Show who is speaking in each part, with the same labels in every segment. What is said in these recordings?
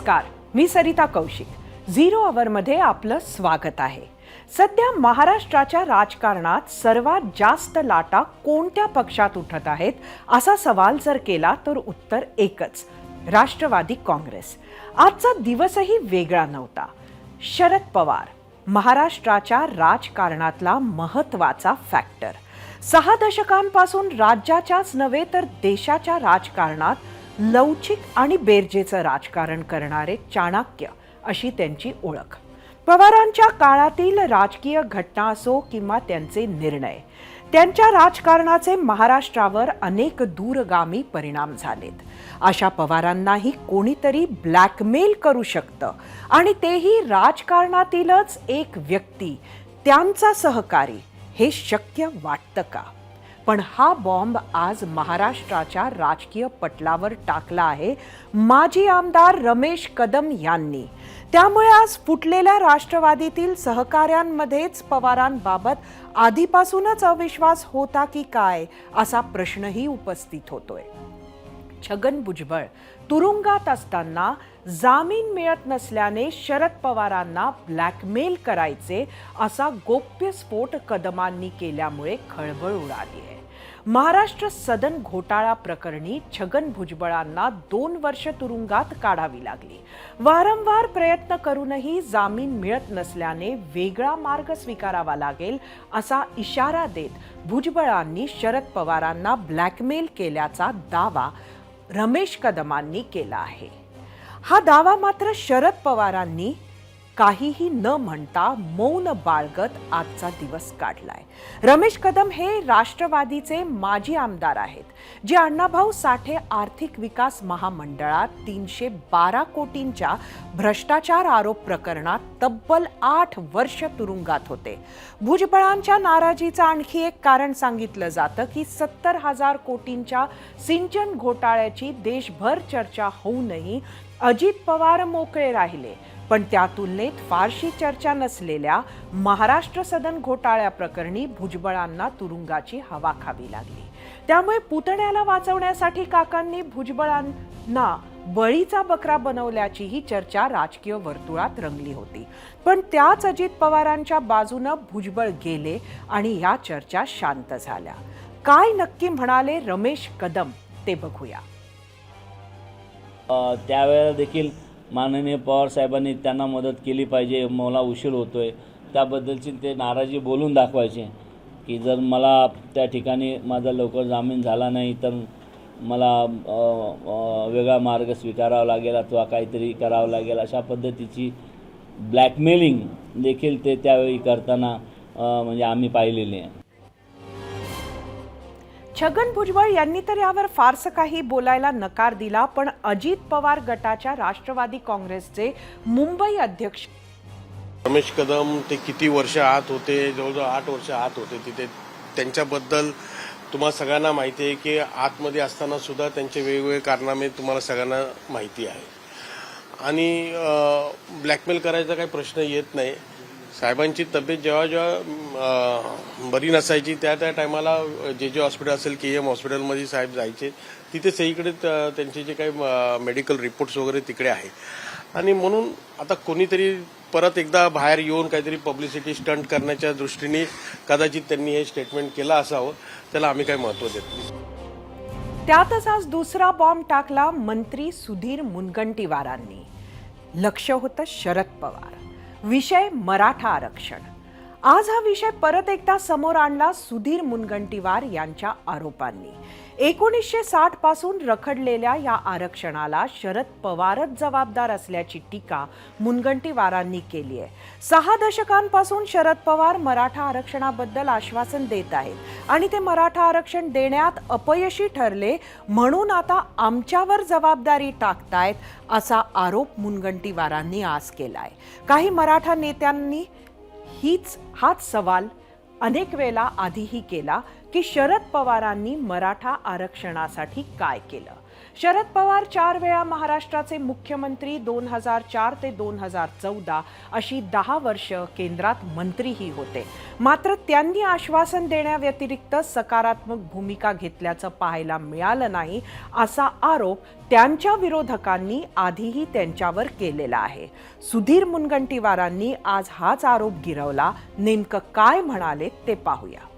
Speaker 1: नमस्कार, मी सरिता कौशिक. झिरो अवरमध्ये आपलं स्वागत आहे. सध्या महाराष्ट्राच्या राजकारणात सर्वात जास्त लाटा कोणत्या पक्षात उठत आहेत असा सवाल जर केला तर उत्तर एकच, राष्ट्रवादी काँग्रेस. आजचा दिवसही वेगळा नव्हता. शरद पवार महाराष्ट्राच्या राजकारणातला महत्त्वाचा फॅक्टर. 6 दशकांपासून राज्याच्याच नव्हे तर देशाच्या राजकारणात लवचिक आणि बेरजेचं राजकारण करणारे चाणक्य अशी त्यांची ओळख. पवारांच्या काळातील राजकीय घटना असो किंवा त्यांचे निर्णय, त्यांच्या राजकारणाचे महाराष्ट्रावर अनेक दूरगामी परिणाम झालेत. अशा पवारांनाही कोणीतरी ब्लॅकमेल करू शकतं आणि तेही राजकारणातीलच एक व्यक्ती, त्यांचा सहकारी. हे शक्य वाटतं का? पण हा बॉम्ब आज महाराष्ट्राच्या राजकीय पटलावर टाकला आहे माजी आमदार रमेश कदम यांनी. त्यामुळे आज फुटलेल्या राष्ट्रवादीतील सहकाऱ्यांमध्येच पवारांबाबत आधीपासूनच अविश्वास होता की काय असा प्रश्नही उपस्थित होतोय. छगन भुजबळ तुरुंगात असताना जामीन मिळत नसल्याने शरद पवारांना ब्लॅकमेल करायचे असा गोप्यस्फोट कदमांनी केल्यामुळे खळबळ उडाली आहे. महाराष्ट्र सदन घोटाळा प्रकरणी छगन भुजबळांना 2 वर्ष तुरुंगात काढावी लागली. वारंवार प्रयत्न करूनही जामीन मिळत नसल्याने वेगळा मार्ग स्वीकारावा लागेल असा इशारा देत भुजबळांनी शरद पवारांना ब्लॅकमेल केल्याचा दावा रमेश कदमांनी केला आहे. हा दावा मात्र शरद पवारांनी काहीही न म्हणता मौन बाळगत आजचा दिवस काढलाय. रमेश कदम हे राष्ट्रवादीचे माजी आमदार आहेत, जे अण्णाभाऊ साठे आर्थिक विकास महामंडळात 312 कोटींच्या भ्रष्टाचार आरोप प्रकरणात तब्बल 8 वर्ष तुरुंगात होते. भुजबळांच्या नाराजीचं आणखी एक कारण सांगितलं जातं की 70,000 कोटींच्या सिंचन घोटाळ्याची देशभर चर्चा होऊनही अजित पवार मोकळे राहिले. पण त्या तुलनेत फारशी चर्चा नसलेल्या महाराष्ट्र सदन घोटाळ्याप्रकरणी भुजबळांना तुरुंगाची हवा खावी लागली. त्यामुळे पुतण्याला वाचवण्यासाठी काकांनी भुजबळांना बळीचा बकरा बनवल्याचीही चर्चा राजकीय वर्तुळात रंगली होती. पण त्याच अजित पवारांच्या बाजूनं भुजबळ गेले आणि या चर्चा शांत झाल्या. काय नक्की म्हणाले रमेश कदम ते बघूया.
Speaker 2: त्यावेळेला देखील माननीय पवार साहेबांनी त्यांना मदत केली पाहिजे, मला उशीर होतोय, त्याबद्दलची ते नाराजी बोलून दाखवायचे की जर मला त्या ठिकाणी माझा लवकर जामीन झाला नाही तर मला वेगळा मार्ग स्वीकारावा लागेल अथवा काहीतरी करावं लागेल, अशा पद्धतीची ब्लॅकमेलिंग देखील ते त्यावेळी करताना म्हणजे आम्ही पाहिलेले आहे.
Speaker 1: छगन भुजबळ यांनी तर यावर फारसं काही बोलायला नकार दिला. पण अजित पवार गटाच्या राष्ट्रवादी काँग्रेसचे मुंबई अध्यक्ष
Speaker 3: रमेश कदम ते किती वर्ष आत होते, जवळजवळ 8 वर्ष आत होते तिथे. त्यांच्याबद्दल तुम्हाला सगळ्यांना माहिती आहे की आतमध्ये असताना सुद्धा त्यांचे वेगवेगळे कारनामे तुम्हाला सगळ्यांना माहिती आहे. आणि ब्लॅकमेल करायचा काही प्रश्न येत नाही. साहेबांची तब्येत जेव्हा जेव्हा बरी नसायची त्या टायमाला जे हॉस्पिटल असेल KM हॉस्पिटलमध्ये साहेब जायचे. तिथे सगळीकडे त्यांचे जे काही मेडिकल रिपोर्ट्स वगैरे तिकडे आहे. आणि म्हणून आता कोणीतरी परत एकदा बाहेर येऊन काहीतरी पब्लिसिटी स्टंट करण्याच्या दृष्टीने कदाचित त्यांनी हे स्टेटमेंट केलं असावं. त्याला आम्ही काही महत्त्व देत नाही.
Speaker 1: त्यातच आज दुसरा बॉम्ब टाकला मंत्री सुधीर मुनगंटीवारांनी. लक्ष होतं शरद पवार. विषय मराठा आरक्षण. आज हा विषय परत एकदा समोर आणला सुधीर मुनगंटीवार यांच्या आरोपांनी. 1960 पासून रखडलेल्या या आरक्षणाला शरद पवारच जबाबदार असल्याची टीका मुनगंटीवारांनी केली आहे. 6 दशकांपासून शरद पवार मराठा आरक्षणाबद्दल आश्वासन देत आहेत आणि ते मराठा आरक्षण देण्यात अपयशी ठरले म्हणून आता आमच्यावर जबाबदारी टाकतायत असा आरोप मुनगंटीवारांनी आज केलाय. काही मराठा नेत्यांनी हाच सवाल अनेक वेळा आधीही केला की शरद पवारांनी मराठा आरक्षणासाठी काय केलं. शरद पवार 4 वेळा महाराष्ट्राचे मुख्यमंत्री, 2004 ते 2014 अशी 10 वर्ष केंद्रात मंत्रीही होते. मात्र त्यांनी आश्वासन देण्याव्यतिरिक्त सकारात्मक भूमिका घेतल्याचं पाहायला मिळालं नाही, असा आरोप त्यांच्या विरोधकांनी आधीही त्यांच्यावर केलेला आहे. सुधीर मुनगंटीवारांनी आज हाच आरोप गिरवला. नेमकं काय म्हणाले ते पाहूया.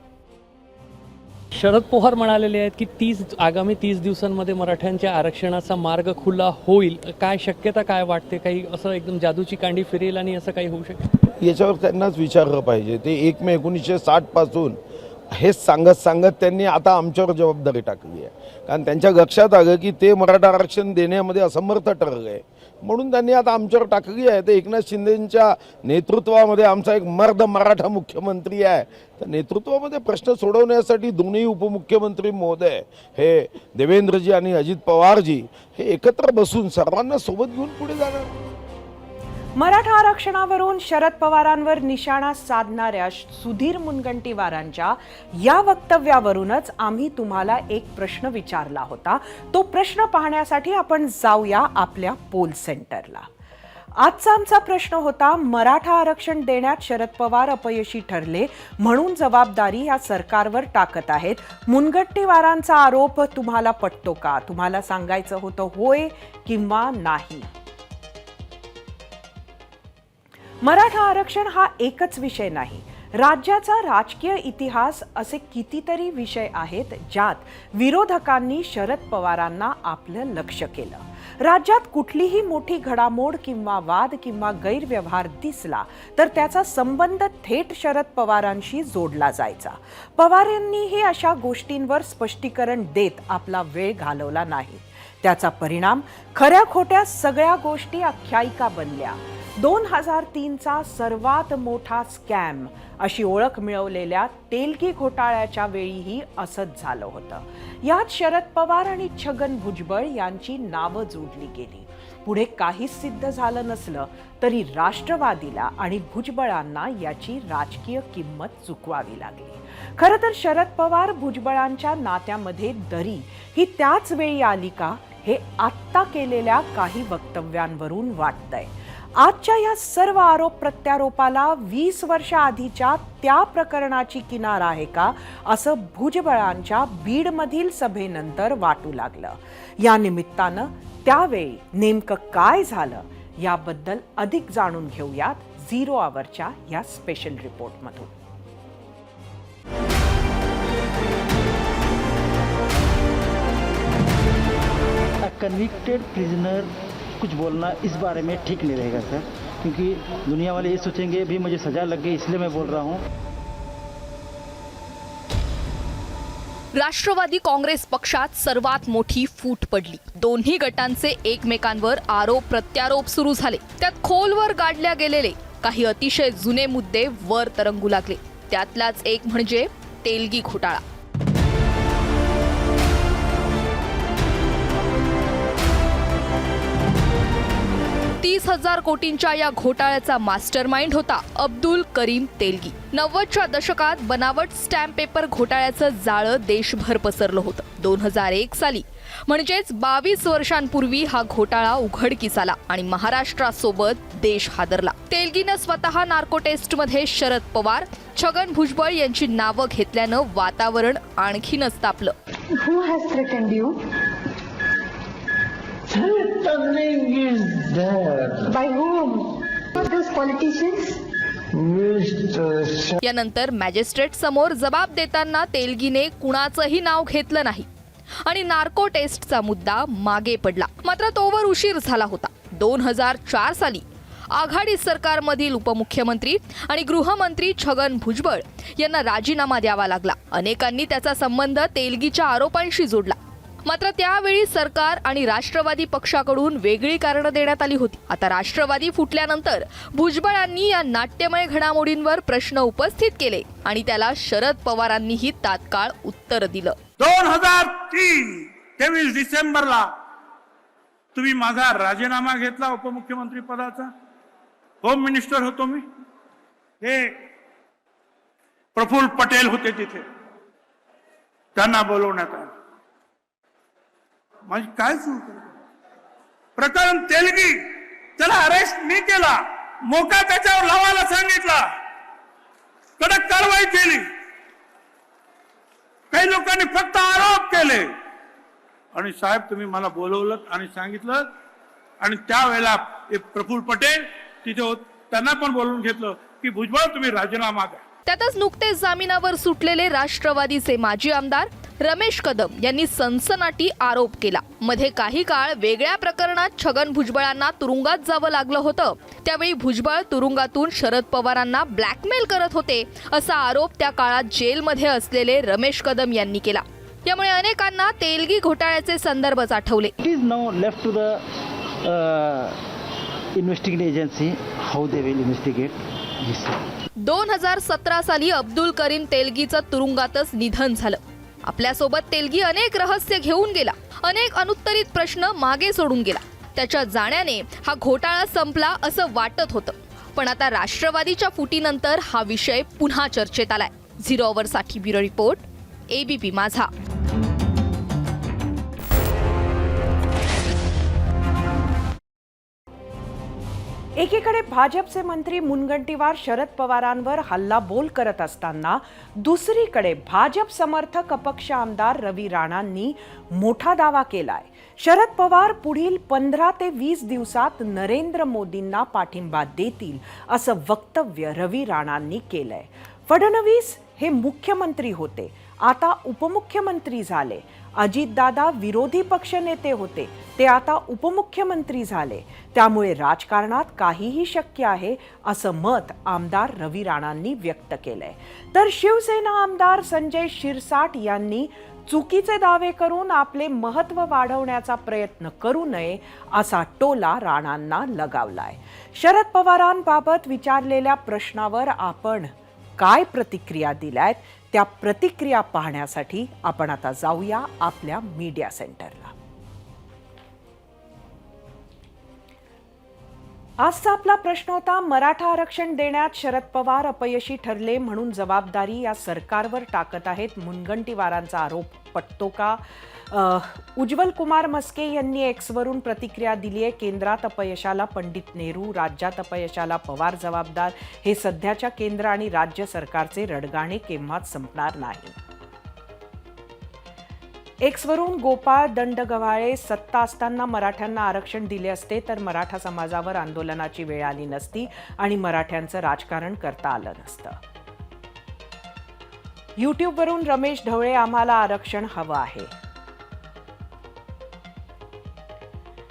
Speaker 4: शरद पवार म्हणालेले आहेत की आगामी 30 दिवसांमध्ये मराठ्यांच्या आरक्षणाचा मार्ग खुला होईल. काय शक्यता काय वाटते? काही असं एकदम जादूची कांडी फिरेल आणि असं काही होऊ शकेल?
Speaker 5: याच्यावर त्यांनाच विचारलं पाहिजे. ते 1 मे 1960 पासून हेच सांगत त्यांनी आता आमच्यावर जबाबदारी टाकली आहे. कारण त्यांच्या लक्षात आलं की ते मराठा आरक्षण देण्यामध्ये असमर्थ ठरले, म्हणून त्यांनी आता आमच्यावर टाकली आहे. ते एकनाथ शिंदेंच्या नेतृत्वामध्ये आमचा एक मर्द मराठा मुख्यमंत्री आहे. त्या नेतृत्वामध्ये प्रश्न सोडवण्यासाठी दोन्ही उपमुख्यमंत्री महोदय हे देवेंद्रजी आणि अजित पवारजी हे एकत्र बसून सर्वांना सोबत घेऊन पुढे जाणार.
Speaker 1: मराठा आरक्षणावरून शरद पवारांवर निशाणा साधणाऱ्या सुधीर मुनगंटीवारांच्या या वक्तव्यावरूनच आम्ही तुम्हाला एक प्रश्न विचारला होता. तो प्रश्न पाहण्यासाठी आपण जाऊया आपल्या पोल सेंटरला. आजचा आमचा प्रश्न होता, मराठा आरक्षण देण्यात शरद पवार अपयशी ठरले म्हणून जबाबदारी या सरकारवर टाकत आहेत. मुनगंटीवारांचा आरोप तुम्हाला पटतो का? तुम्हाला सांगायचं होतं होय किंवा नाही. मराठा आरक्षण हा एकच विषय नाही. राज्याचा राजकीय इतिहास असे कितीतरी विषय आहेत ज्यात विरोधकांनी शरद पवारांना आपलं लक्ष केलं. राज्यात कुठलीही मोठी घडामोड किंवा वाद किंवा गैरव्यवहार दिसला तर त्याचा संबंध थेट शरद पवारांशी जोडला जायचा. पवार यांनीही अशा गोष्टींवर स्पष्टीकरण देत आपला वेळ घालवला नाही. त्याचा परिणाम खऱ्या खोट्या सगळ्या गोष्टी आख्यायिका बनल्या. 2003चा सर्वात मोठा स्कॅम अशी ओळख मिळवलेल्या तेलगी घोटाळ्याच्या वेळीही असंच झालं होतं. यात शरद पवार आणि छगन भुजबळ यांची नावं जोडली गेली. पुढे काहीच सिद्ध झालं नसलं तरी राष्ट्रवादीला आणि भुजबळांना याची राजकीय किंमत चुकवावी लागली. खरं तर शरद पवार भुजबळांच्या नात्यामध्ये दरी ही त्याच वेळी आली का, हे आत्ता केलेल्या काही वक्तव्यांवरून वाटतंय. आजच्या या सर्व आरोप प्रत्यारोपाला 20 वर्षाआधीच्या त्या प्रकरणाची किनार आहे का, असं भुजबळांच्या बीडमधील सभेनंतर वाटू लागलं. या निमित्तानं त्यावेळी नेमकं काय झालं याबद्दल अधिक जाणून घेऊयात 0 आवरच्या या स्पेशल रिपोर्टमधून.
Speaker 6: कन्विक्टेड प्रिजनर कुछ बोलना इस बारे में ठीक नहीं रहेगा सर, क्योंकि दुनिया वाले ये सोचेंगे भी मुझे सजा लग गई इसलिए मैं बोल रहा हूँ.
Speaker 7: राष्ट्रवादी काँग्रेस पक्षात सर्वात मोठी फूट पडली. दोन्ही गटांचे एकमेकांवर आरोप प्रत्यारोप सुरू झाले. त्यात खोलवर गाडल्या गेलेले काही अतिशय जुने मुद्दे वर तरंगू लागले. त्यातलाच एक म्हणजे तेलगी घोटाळा. 30,000 कोटींच्या या घोटाळ्याचा मास्टरमाइंड होता अब्दुल करीम तेलगी. 90च्या दशकात बनावट स्टॅम्प पेपर घोटाळ्याचं जाळं देशभर पसरलं होतं. 2001 साली म्हणजेच 22 वर्षांपूर्वी हा घोटाळा उघडकीस आला आणि महाराष्ट्रासोबत देश हादरला. तेलगीनं स्वतः नार्को टेस्टमध्ये शरद पवार, छगन भुजबळ यांची नावं घेतल्यानं वातावरण आणखीनच तापलं.
Speaker 8: Who has threatened you?
Speaker 6: Threatening is there.
Speaker 8: By whom? Those politicians?
Speaker 6: Mr.
Speaker 7: यानंतर मॅजिस्ट्रेट समोर जबाब देताना तेलगीने कुणाचंही नाव घेतलं नाही आणि नार्को टेस्टचा मुद्दा मागे पडला. मात्र तोवर उशीर झाला होता. 2004 साली आघाडी सरकारमधील उपमुख्यमंत्री आणि गृहमंत्री छगन भुजबळ यांना राजीनामा द्यावा लागला. अनेकांनी त्याचा संबंध तेलगीच्या आरोपांशी जोडला. मात्र त्यावेळी सरकार आणि राष्ट्रवादी पक्षाकडून वेगळी कारणं देण्यात आली होती. आता राष्ट्रवादी फुटल्यानंतर भुजबळांनी या नाट्यमय घडामोडींवर प्रश्न उपस्थित केले आणि त्याला शरद पवारांनीही तात्काळ उत्तर दिलं.
Speaker 9: 2023 डिसेंबरला तुम्ही माझा राजीनामा घेतला उपमुख्यमंत्री पदाचा. होम मिनिस्टर होतो मी. हे प्रफुल्ल पटेल होते तिथे. त्यांना बोलवण्यात आलं. माझी काय चूक आहे? प्रकरण तेलगी, त्याला अरेस्ट मी केला, मोका त्याच्यावर लावायला सांगितला, कडक कारवाई केली. काही लोकांनी फक्त आरोप केले. आणि साहेब तुम्ही मला बोलवलं आणि सांगितलं, आणि त्यावेळेला प्रफुल्ल पटेल तिथे त्यांना पण बोलवून घेतलं की भुजबळ तुम्ही राजीनामा द्या.
Speaker 7: त्यातच नुकतेच जामिनावर सुटलेले राष्ट्रवादीचे माजी आमदार रमेश कदम यांनी सनसनाटी आरोप केला. मध्ये काही काळ वेगळ्या प्रकरणात छगन भुजबळांना तुरुंगात जावं लागलं होतं. त्यावेळी भुजबळ तुरुंगातून शरद पवारांना ब्लॅकमेल करत होते असा आरोप त्या काळात जेलमध्ये असलेले रमेश कदम यांनी केला. यामुळे अनेकांना तेलगी घोटाळ्याचे संदर्भच आठवले.
Speaker 6: It is now left to the investigating agency how they will investigate this.
Speaker 7: 2017 साली अब्दुल करीम तेलगीचं तुरुंगातच निधन झालं. आपल्यासोबत तेलगी अनेक रहस्य घेऊन गेला, अनेक अनुत्तरित प्रश्न मागे सोडून गेला. त्याच्या जाण्याने हा घोटाळा संपला असं वाटत होतं. पण आता राष्ट्रवादीच्या फुटीनंतर हा विषय पुन्हा चर्चेत आलाय. 0 आवरसाठी ब्युरो रिपोर्ट, ABP माझा.
Speaker 1: एकीकडे भाजपचे मंत्री मुनगंटीवार शरद पवारांवर हल्लाबोल करत असताना दुसरीकडे भाजप समर्थक अपक्ष आमदार रवी राणांनी मोठा दावा केलाय. शरद पवार पुढील 15 ते 20 दिवसात नरेंद्र मोदींना पाठिंबा देतील असं वक्तव्य रवी राणांनी केलंय. फडणवीस हे मुख्यमंत्री होते, आता उपमुख्यमंत्री झाले. अजितदादा विरोधी पक्षनेते होते, ते आता उपमुख्यमंत्री झाले. त्यामुळे राजकारणात काहीही शक्य आहे असं मत आमदार रवी राणांनी व्यक्त केलंय. तर शिवसेना आमदार संजय शिरसाट यांनी चुकीचे दावे करून आपले महत्त्व वाढवण्याचा प्रयत्न करू नये असा टोला राणांना लगावलाय. शरद पवारांबाबत विचारलेल्या प्रश्नावर आपण काय प्रतिक्रिया दिल्यात त्या प्रतिक्रिया पाहण्यासाठी आपण आता जाऊया आपल्या मीडिया सेंटरला. आजचा आपला प्रश्न होता, मराठा आरक्षण देण्यात शरद पवार अपयशी ठरले म्हणून जबाबदारी या सरकारवर टाकत आहेत. मुनगंटीवारांचा आरोप पटतो का? उज्ज्वल कुमार मस्के यांनी एक्सवरून प्रतिक्रिया दिली आहे. केंद्रात अपयशाला पंडित नेहरू, राज्यात अपयशाला पवार जबाबदार. हे सध्याच्या केंद्र आणि राज्य सरकारचे रडगाणे केव्हाच संपणार नाही. एक्सवरून गोपाळ दंडगव्हाळे, सत्ता असताना मराठ्यांना आरक्षण दिले असते तर मराठा समाजावर आंदोलनाची वेळ आली नसती आणि मराठ्यांचं राजकारण करता आलं नसतं. यूट्यूबवरून रमेश ढवळे, आम्हाला आरक्षण हवं आहे.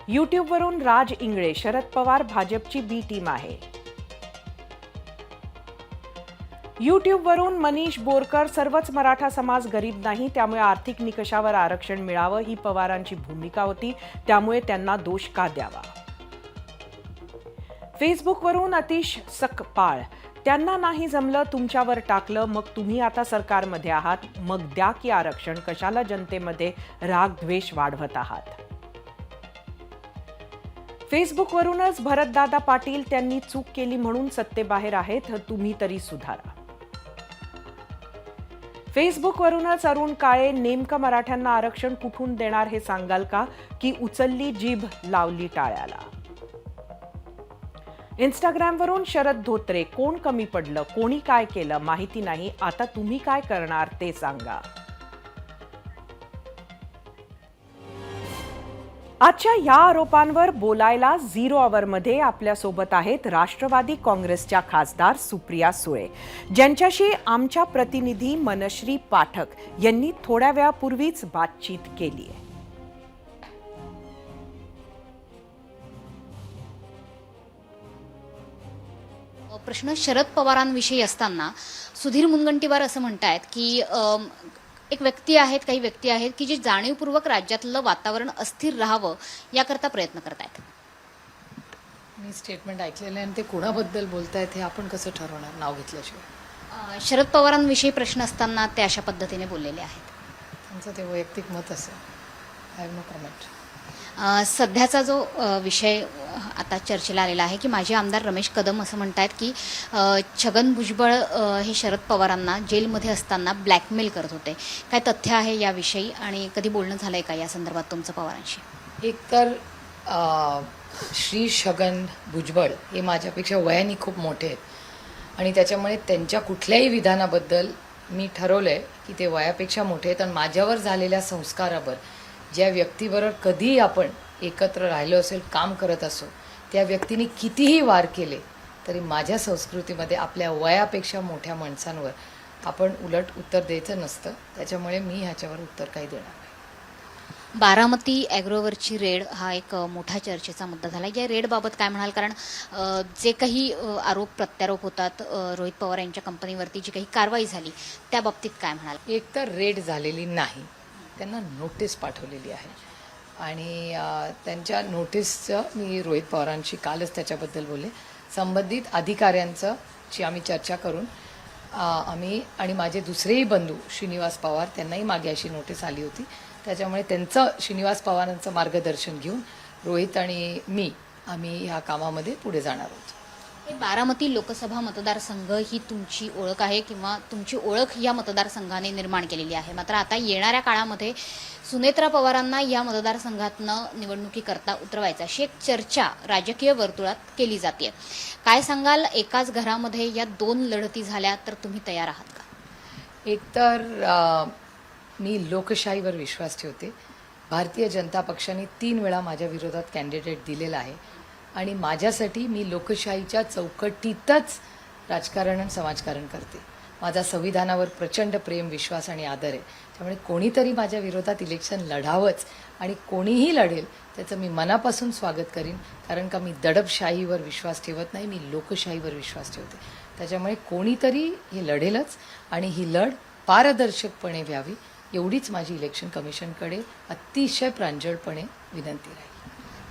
Speaker 1: यूट्यूबवरून राज इंगळे, शरद पवार भाजपची बी टीम आहे. यूट्यूबवरून मनीष बोरकर, सर्वच मराठा समाज गरीब नाही, त्यामुळे आर्थिक निकषावर आरक्षण मिळावं ही पवारांची भूमिका होती, त्यामुळे त्यांना दोष का द्यावा. फेसबुकवरून अतिश सकपाळ, त्यांना नाही जमलं, तुमच्यावर टाकलं, मग तुम्ही आता सरकारमध्ये आहात, मग द्या की आरक्षण, कशाला जनतेमध्ये राग द्वेष वाढवत आहात. फेसबुकवरूनच भरतदादा पाटील, त्यांनी चूक केली म्हणून सत्तेबाहेर आहेत, तुम्ही तरी सुधारा. फेसबुकवरूनच अरुण काळे, नेमकं मराठ्यांना आरक्षण कुठून देणार हे सांगाल का, की उचलली जीभ लावली टाळ्याला. इंस्टाग्रामवरून शरद धोत्रे, कोण कमी पडलं, कोणी काय केलं माहिती नाही, आता तुम्ही काय करणार ते सांगा. आजच्या या आरोपांवर बोलायला 0 आवरमध्ये आपल्यासोबत आहेत राष्ट्रवादी काँग्रेसच्या खासदार सुप्रिया सुळे, ज्यांच्याशी आमच्या प्रतिनिधी मनश्री पाठक यांनी थोड्या वेळापूर्वीच बातचीत केली आहे.
Speaker 10: प्रश्न शरद पवारांविषयी असताना सुधीर मुनगंटीवार असं म्हणतायत की एक व्यक्ती आहेत, काही व्यक्ती आहेत की जे जाणीवपूर्वक राज्यातलं वातावरण अस्थिर राहावं याकरता प्रयत्न करतायत.
Speaker 11: मी स्टेटमेंट ऐकलेलं आहे आणि ते कुणाबद्दल बोलतायत हे आपण कसं ठरवणार नाव घेतल्याशिवाय.
Speaker 10: शरद पवारांविषयी प्रश्न असताना ते अशा पद्धतीने बोललेले आहेत.
Speaker 11: त्यांचं ते वैयक्तिक मत असेल. I have no comment.
Speaker 10: सध्याचा जो विषय आता चर्चेला आलेला आहे की माजी आमदार रमेश कदम असं म्हणतात की छगन भुजबळ हे शरद पवारांना जेलमध्ये असताना ब्लॅकमेल करत होते. काय तथ्य आहे याविषयी आणि कधी बोलणं झालं आहे का या संदर्भात तुमचं पवारांशी?
Speaker 11: एकतर श्री छगन भुजबळ हे माझ्यापेक्षा वयाने खूप मोठे आहेत आणि त्याच्यामुळे त्यांच्या कुठल्याही विधानाबद्दल मी ठरवलं आहे की ते वयापेक्षा मोठे आहेत आणि माझ्यावर झालेल्या संस्कारावर ज्या व्यक्तीबरोबर कधीही आपण एकत्र राहिलो असेल, काम करत असो, त्या व्यक्तीने कितीही वार केले तरी माझ्या संस्कृतीमध्ये आपल्या वयापेक्षा मोठ्या माणसांवर आपण उलट उत्तर द्यायचं नसतं. त्याच्यामुळे मी ह्याच्यावर उत्तर काही देणार नाही.
Speaker 10: बारामती ॲग्रोवरची रेड हा एक मोठा चर्चेचा मुद्दा झाला. या रेडबाबत काय म्हणाल? कारण जे काही आरोप प्रत्यारोप होतात, रोहित पवार यांच्या कंपनीवरती जी काही कारवाई झाली त्या बाबतीत काय म्हणाल?
Speaker 11: एकतर रेड झालेली नाही, त्यांना नोटीस पाठवलेली आहे आणि त्यांच्या नोटीसचं मी रोहित पवारांशी कालच त्याच्याबद्दल बोलले. संबंधित अधिकाऱ्यांची आम्ही चर्चा करून आम्ही आणि माझे दुसरेही बंधू श्रीनिवास पवार त्यांनाही मागे अशी नोटीस आली होती. त्याच्यामुळे त्यांचं श्रीनिवास पवारांचं मार्गदर्शन घेऊन रोहित आणि आम्ही ह्या कामामध्ये पुढे जाणार आहोत.
Speaker 10: बारामती लोकसभा मतदारसंघ ही तुमची ओळख आहे किंवा तुमची ओळख या मतदारसंघाने निर्माण केलेली आहे. मात्र आता येणाऱ्या काळामध्ये सुनेत्रा पवारांना या मतदारसंघातनं निवडणुकीकरता उतरवायचं अशी एक चर्चा राजकीय वर्तुळात केली जाते. काय सांगाल? एकाच घरामध्ये या दोन लढती झाल्या तर तुम्ही तयार आहात का?
Speaker 11: एकतर मी लोकशाहीवर विश्वास ठेवते. भारतीय जनता पक्षाने 3 वेळा माझ्या विरोधात कॅन्डिडेट दिलेला आहे आणि माझ्यासाठी मी लोकशाहीच्या चौकटीतच राजकारण आणि समाजकारण करते. माझा संविधानावर प्रचंड प्रेम, विश्वास आणि आदर आहे. त्यामुळे कोणीतरी माझ्या विरोधात इलेक्शन लढावंच आणि कोणीही लढेल त्याचं मी मनापासून स्वागत करीन. कारण का मी दडपशाहीवर विश्वास ठेवत नाही, मी लोकशाहीवर विश्वास ठेवते. त्याच्यामुळे कोणीतरी हे लढेलच आणि ही लढ पारदर्शकपणे व्हावी एवढीच माझी इलेक्शन कमिशनकडे अतिशय प्रांजळपणे विनंती राहील.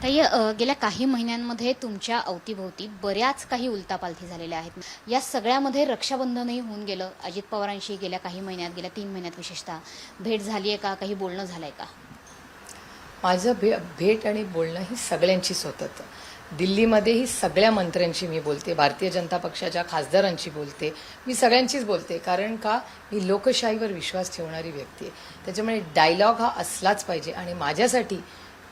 Speaker 10: ताई, गेल्या काही महिन्यांमध्ये तुमच्या अवतीभोवती बऱ्याच काही उलटापालथी झालेल्या आहेत. या सगळ्यामध्ये रक्षाबंधनही होऊन गेलं. अजित पवारांशी गेल्या काही महिन्यात, गेल्या 3 महिन्यात विशेषतः भेट झाली आहे का? काही बोलणं झालं आहे का?
Speaker 11: माझं भेट आणि बोलणं ही सगळ्यांचीच होतं. दिल्लीमध्येही सगळ्या मंत्र्यांशी मी बोलते, भारतीय जनता पक्षाच्या खासदारांशी बोलते, मी सगळ्यांचीच बोलते. कारण का मी लोकशाहीवर विश्वास ठेवणारी व्यक्ती आहे. त्याच्यामुळे डायलॉग हा असलाच पाहिजे आणि माझ्यासाठी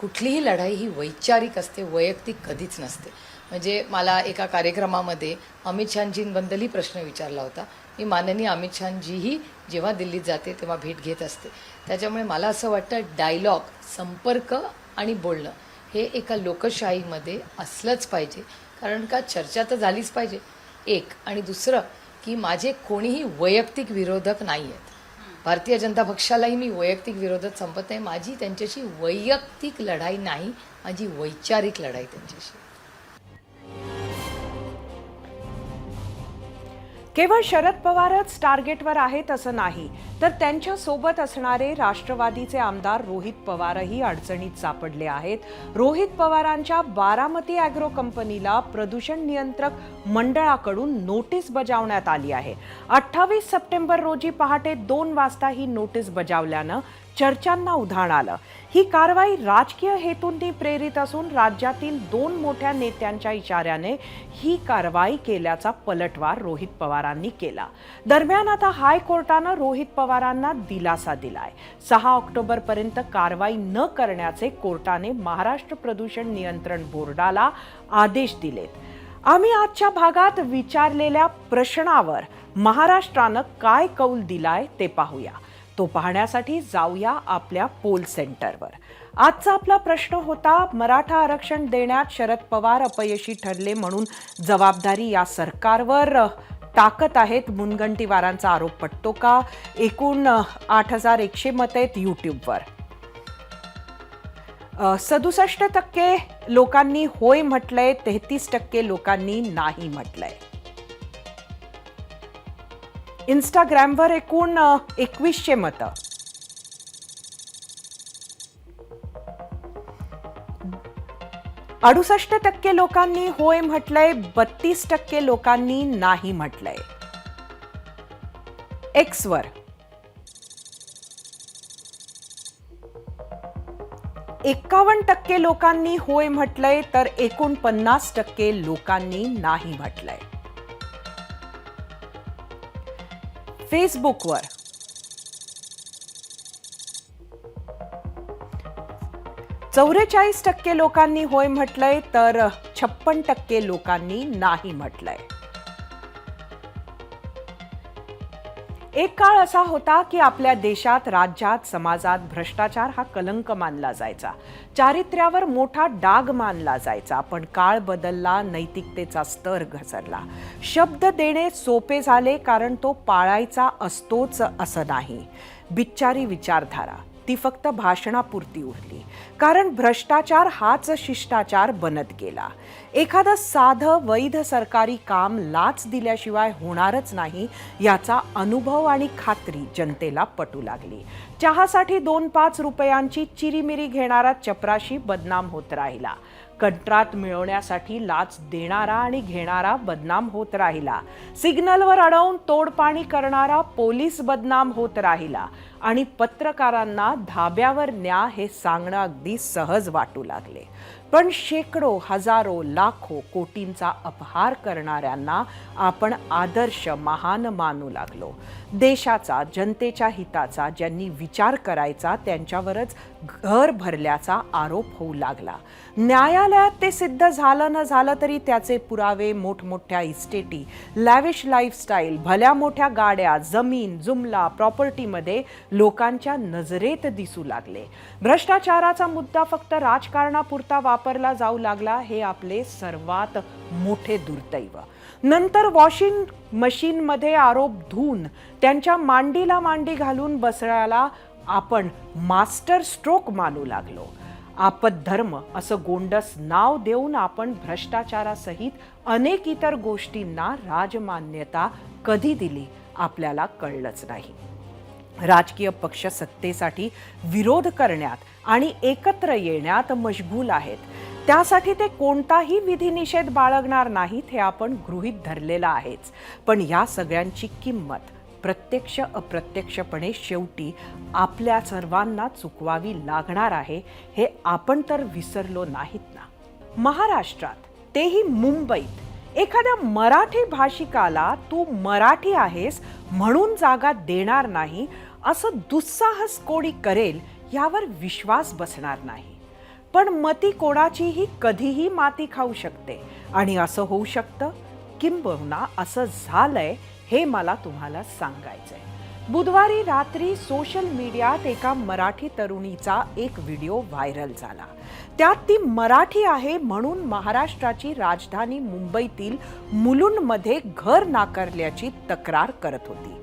Speaker 11: कुठलीही लढाई ही वैचारिक असते, वैयक्तिक कधीच नसते. म्हणजे मला एका कार्यक्रमामध्ये अमित शहाजींबद्दलही प्रश्न विचारला होता. मी माननीय अमित शहाजीही जेव्हा दिल्लीत जाते तेव्हा भेट घेत असते. त्याच्यामुळे मला असं वाटतं डायलॉग, संपर्क आणि बोलणं हे एका लोकशाहीमध्ये असलंच पाहिजे. कारण का चर्चा तर झालीच पाहिजे एक, आणि दुसरं की माझे कोणीही वैयक्तिक विरोधक नाही आहेत. भारतीय जनता पक्षालाही मी वैयक्तिक विरोधक संपत नाही. माझी त्यांच्याशी वैयक्तिक लढाई नाही, माझी वैचारिक लढाई त्यांच्याशी.
Speaker 1: केवळ शरद पवारच टार्गेटवर आहेत असं नाही, तर त्यांच्या सोबत असणारे राष्ट्रवादीचे आमदार रोहित पवारही अडचणीत सापडले आहेत. रोहित पवारांच्या बारामती ॲग्रो कंपनीला प्रदूषण नियंत्रक मंडळाकडून नोटीस बजावण्यात आली आहे. 28 सप्टेंबर रोजी पहाटे 2 वाजता ही नोटीस बजावल्यानं चर्चांना उधाण आलं. ही कारवाई राजकीय हेतूंनी प्रेरित असून राज्यातील 2 मोठ्या नेत्यांच्या इशाऱ्याने ही कारवाई केल्याचा पलटवार रोहित पवारांनी केला. दरम्यान आता हायकोर्टानं रोहित पवारांना दिलासा दिलाय. 6 ऑक्टोबरपर्यंत कारवाई न करण्याचे कोर्टाने महाराष्ट्र प्रदूषण नियंत्रण बोर्डाला आदेश दिलेत. आम्ही आजच्या भागात विचारलेल्या प्रश्नावर महाराष्ट्रानं काय कौल दिलाय ते पाहूया. तो पाहण्यासाठी जाऊया आपल्या पोल सेंटरवर. आजचा आपला प्रश्न होता, मराठा आरक्षण देण्यात शरद पवार अपयशी ठरले म्हणून जबाबदारी या सरकारवर टाकत आहेत. मुनगंटीवारांचा आरोप पटतो का? एकूण 8100 मतं आहेत यूट्यूबवर. 67% लोकांनी होय म्हटलंय, 33% लोकांनी नाही म्हटलंय. इंस्टाग्रामवर एकूण 2100 मतं. 68% लोकांनी होय म्हटलंय, 32% लोकांनी नाही म्हटलंय. एक्सवर 51% लोकांनी होय म्हटलंय तर 49% लोकांनी नाही म्हटलंय. फेसबुकवर 44% लोकांनी होय म्हटलंय तर 56% लोकांनी नाही म्हटलंय. एक काळ असा होता की आपल्या देशात, राज्यात, समाजात भ्रष्टाचार हा कलंक मानला जायचा, चारित्र्यावर मोठा डाग मानला जायचा. पण काळ बदलला, नैतिकतेचा स्तर घसरला. शब्द देणे सोपे झाले कारण तो पाळायचा असतोच असं नाही. बिच्चारी विचारधारा ती फक्त भाषणापुरती उरली कारण भ्रष्टाचार हाच शिष्टाचार बनत गेला. एखादं साधं वैध सरकारी काम लाच दिल्याशिवाय होणारच नाही याचा अनुभव आणि खात्री जनतेला पटू लागली. चहासाठी 2-5 रुपयांची चिरीमिरी घेणारा चपराशी बदनाम होत राहिला. कंत्राट मिळवण्यासाठी लाच देणारा आणि घेणारा बदनाम होत राहिला. सिग्नलवर अडवून तोडपाणी करणारा पोलीस बदनाम होत राहिला. आणि पत्रकारांना धाब्यावर न्या हे सांगणं अगदी सहज वाटू लागले. पण शेकडो, हजारो, लाखो, कोटींचा अपहार करणाऱ्यांना आपण आदर्श, महान मानू लागलो. देशाचा, जनतेच्या हिताचा ज्यांनी विचार करायचा त्यांच्यावरच घर भरल्याचा आरोप होऊ लागला. न्यायालयात ते सिद्ध झालं न झालं तरी त्याचे पुरावे मोठमोठ्या इस्टेटी, लॅविश लाईफस्टाईल, भल्या मोठ्या गाड्या, जमीन, जुमला, प्रॉपर्टीमध्ये लोकांच्या नजरेत दिसू लागले. भ्रष्टाचाराचा मुद्दा फक्त राजकारणापुरता वापरला जाऊ लागला हे आपले सर्वात मोठे दुर्दैव. नंतर वॉशिंग मशीनमध्ये आरोप धुवून त्यांच्या मांडीला मांडी घालून बसण्याला आपण मास्टर स्ट्रोक मानू लागलो. आपद्धर्म असं गोंडस नाव देऊन आपण भ्रष्टाचारासहित अनेक इतर गोष्टींना राजमान्यता कधी दिली आपल्याला कळलंच नाही. राजकीय पक्ष सत्तेसाठी विरोध करण्यात आणि एकत्र येण्यात मशगूल आहेत. त्यासाठी ते कोणताही विधिनिषेध बाळगणार नाहीत हे आपण गृहीत धरलेलं आहेच. पण या सगळ्यांची किंमत प्रत्यक्ष अप्रत्यक्षपणे शेवटी आपल्या सर्वांना चुकवावी लागणार आहे हे आपण तर विसरलो नाहीत ना. महाराष्ट्रात, तेही मुंबईत, एखाद्या मराठी भाषिकाला तू मराठी आहेस म्हणून जागा देणार नाही असं दुस्साहस कोणी करेल यावर विश्वास बसणार नाही. पण मती कोणाचीही कधीही माती खाऊ शकते आणि असं होऊ शकतं, किंबहुना असं झालंय हे मला तुम्हाला सांगायचंय. बुधवारी रात्री सोशल मीडियात एका मराठी तरुणीचा एक व्हिडिओ व्हायरल झाला. त्यात ती मराठी आहे म्हणून महाराष्ट्राची राजधानी मुंबईतील मुलुंडमध्ये घर नाकारल्याची तक्रार करत होती.